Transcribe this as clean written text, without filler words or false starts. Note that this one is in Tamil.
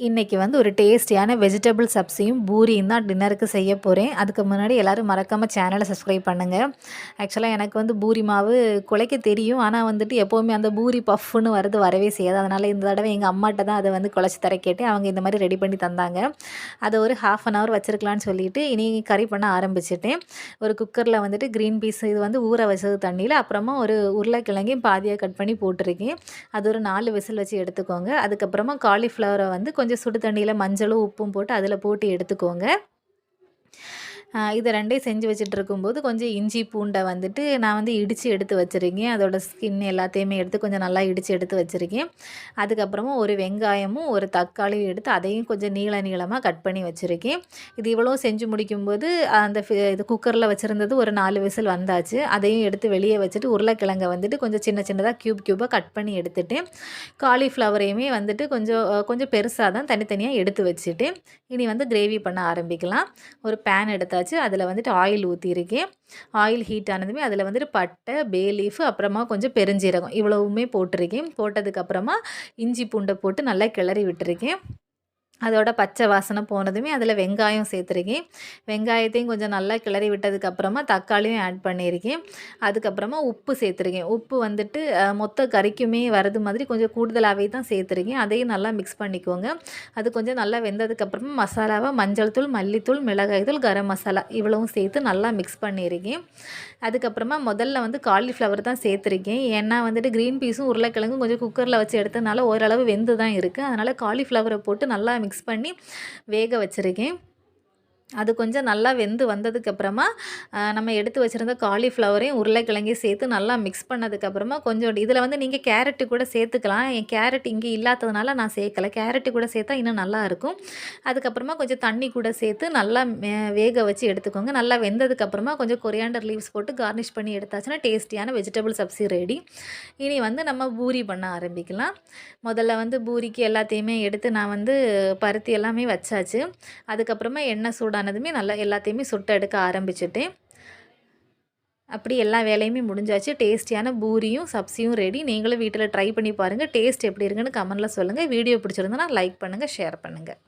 இன்றைக்கி வந்து ஒரு டேஸ்டியான வெஜிடபிள் சப்ஸியும் பூரியும் தான் டின்னருக்கு செய்ய போகிறேன். அதுக்கு முன்னாடி எல்லோரும் மறக்காமல் சேனலை சப்ஸ்கிரைப் பண்ணுங்கள். ஆக்சுவலாக எனக்கு வந்து பூரி மாவு குழைக்க தெரியும். ஆனால் வந்துட்டு எப்போவுமே அந்த பூரி பஃப்னு வரவே செய்யாது. அதனால் இந்த தடவை எங்கள் அம்மாட்ட தான் அதை வந்து குழச்சி தர கேட்டேன். அவங்க இந்த மாதிரி ரெடி பண்ணி தந்தாங்க. அதை ஒரு 1/2 அன் ஹவர் வச்சுருக்கலான்னு சொல்லிவிட்டு இனி கறி பண்ண ஆரம்பிச்சிட்டேன். ஒரு குக்கரில் வந்துட்டு க்ரீன் பீஸ் இது வந்து ஊற வச்சது தண்ணியில், அப்புறமா ஒரு உருளைக்கிழங்கையும் பாதியாக கட் பண்ணி போட்டிருக்கேன். அது ஒரு 4 விசில் வச்சு எடுத்துக்கோங்க. அதுக்கப்புறமா காலிஃப்ளவரை வந்து கொஞ்சம் சுடு தண்ணியில் மஞ்சளும் உப்பும் போட்டு அதில் போட்டு எடுத்துக்கோங்க. இது 2யும் செஞ்சு வச்சுட்டு இருக்கும்போது கொஞ்சம் இஞ்சி பூண்டை வந்துட்டு நான் வந்து இடித்து எடுத்து வச்சுருக்கேன். அதோட ஸ்கின் எல்லாத்தையுமே எடுத்து கொஞ்சம் நல்லா இடித்து எடுத்து வச்சுருக்கேன். அதுக்கப்புறமா ஒரு வெங்காயமும் ஒரு தக்காளியும் எடுத்து அதையும் கொஞ்சம் நீளமாக கட் பண்ணி வச்சுருக்கேன். இது இவ்வளோ செஞ்சு முடிக்கும்போது அந்த இது குக்கரில் வச்சுருந்தது ஒரு 4 விசில் வந்தாச்சு. அதையும் எடுத்து வெளியே வச்சுட்டு உருளைக்கிழங்கை வந்துட்டு கொஞ்சம் சின்னதாக க்யூபாக கட் பண்ணி எடுத்துட்டேன். காலிஃப்ளவரையுமே வந்துட்டு கொஞ்சம் பெருசாக தான் தனித்தனியாக எடுத்து வச்சுட்டு இனி வந்து கிரேவி பண்ண ஆரம்பிக்கலாம். ஒரு பேன் எடுத்தாச்சு. அதில் வந்துட்டு ஆயில் ஊற்றிருக்கேன். ஆயில் ஹீட் ஆனதுமே அதில் வந்துட்டு பட்டை, பே லீஃப், அப்புறமா கொஞ்சம் பெருஞ்சீரகம் இவ்வளவுமே போட்டிருக்கேன். போட்டதுக்கப்புறமா இஞ்சி பூண்டை போட்டு நல்லா கிளறி விட்டுருக்கேன். அதோட பச்சை வாசனை போனதுமே அதில் வெங்காயம் சேர்த்துருக்கேன். வெங்காயத்தையும் கொஞ்சம் நல்லா கிளறி விட்டதுக்கப்புறமா தக்காளியும் ஆட் பண்ணியிருக்கேன். அதுக்கப்புறமா உப்பு சேர்த்துருக்கேன். உப்பு வந்துட்டு மொத்த கறிக்குமே வரது மாதிரி கொஞ்சம் கூடுதலாகவே தான் சேர்த்துருக்கேன். அதையும் நல்லா மிக்ஸ் பண்ணிக்கோங்க. அது கொஞ்சம் நல்லா வெந்ததுக்கப்புறமா மசாலாவை மஞ்சள் தூள், மல்லித்தூள், மிளகாய் தூள், கரம் மசாலா இவ்வளவும் சேர்த்து நல்லா மிக்ஸ் பண்ணியிருக்கேன். அதுக்கப்புறமா முதல்ல வந்து காலிஃப்ளவர் தான் சேர்த்துருக்கேன். ஏன்னா வந்துட்டு க்ரீன் பீஸும் உருளைக்கிழங்கும் கொஞ்சம் குக்கரில் வச்சு எடுத்ததுனால ஓரளவு வெந்து தான் இருக்குது. அதனால் காலிஃப்ளவரை போட்டு நல்லா மிக்ஸ் பண்ணி வேக வச்சுருக்கேன். அது கொஞ்சம் நல்லா வெந்து வந்ததுக்கப்புறமா நம்ம எடுத்து வச்சுருந்த காலிஃப்ளவரையும் உருளைக்கிழங்கையும் சேர்த்து நல்லா மிக்ஸ் பண்ணதுக்கப்புறமா கொஞ்சம் இதில் வந்து நீங்கள் கேரட்டு கூட சேர்த்துக்கலாம். என் கேரட் இங்கே இல்லாததுனால நான் சேர்க்கலை. கேரட்டு கூட சேர்த்தா இன்னும் நல்லாயிருக்கும். அதுக்கப்புறமா கொஞ்சம் தண்ணி கூட சேர்த்து நல்லா வேக வச்சு எடுத்துக்கோங்க. நல்லா வெந்ததுக்கப்புறமா கொஞ்சம் கொரியாண்டர் லீவ்ஸ் போட்டு கார்னிஷ் பண்ணி எடுத்தாச்சுன்னா டேஸ்டியான வெஜிடபிள் சப்ஸி ரெடி. இனி வந்து நம்ம பூரி பண்ண ஆரம்பிக்கலாம். முதல்ல வந்து பூரிக்கு எல்லாத்தையுமே எடுத்து நான் வந்து பருத்தி எல்லாமே வச்சாச்சு. அதுக்கப்புறமா எண்ணெய் சூடானதுமே நல்லா எல்லாத்தையுமே சுட்டு எடுக்க ஆரம்பிச்சிட்டேன். அப்படி எல்லா வேலையுமே முடிஞ்சாச்சு. டேஸ்டியான பூரியும் சப்ஸியும் ரெடி. நீங்களும் வீட்டில் ட்ரை பண்ணி பாருங்கள். டேஸ்ட் எப்படி இருக்குன்னு கமெண்ட்டில் சொல்லுங்கள். வீடியோ பிடிச்சிருந்தனா லைக் பண்ணுங்கள், ஷேர் பண்ணுங்கள்.